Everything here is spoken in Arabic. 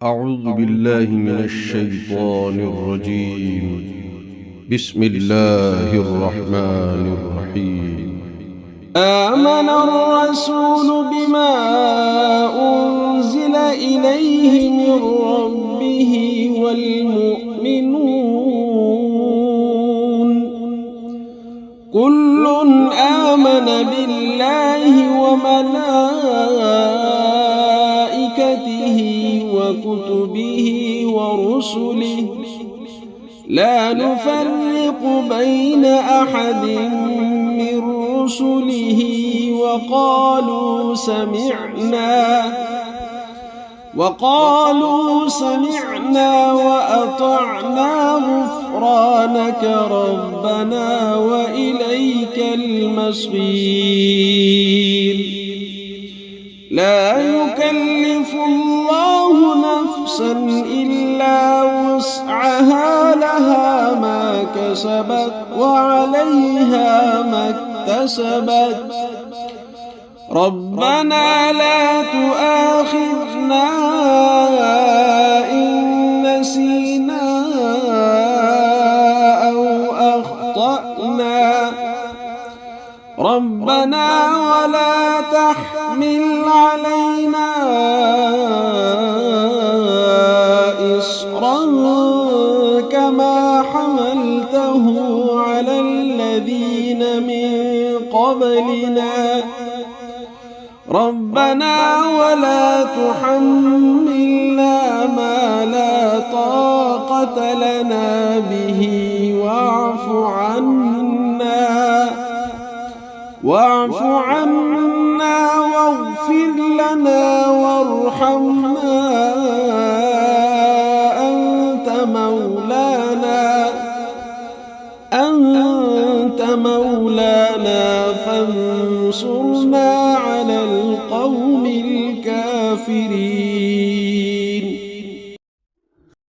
أعوذ بالله من الشيطان الرجيم. بسم الله الرحمن الرحيم. آمن الرسول بما أنزل إليه من ربه والمؤمنون كل آمن بالله وملائكته وكتبه ورسله لا نفرق بين أحد من رسله وقالوا سمعنا وأطعنا غفرانك ربنا وإليك المصير. لا يكلف الله نفسا إلا وسعها لها ما كسبت وعليها ما اكتسبت ربنا لا تؤاخذنا إن نسينا أو أخطأنا ربنا ولا تحمل علينا إصرا كما حملته على الذين من قبلنا ربنا ولا تحملنا ما لا طاقة لنا به واعف عنا واغفر لنا وارحمنا أنت مولانا فانصرنا على القوم الكافرين.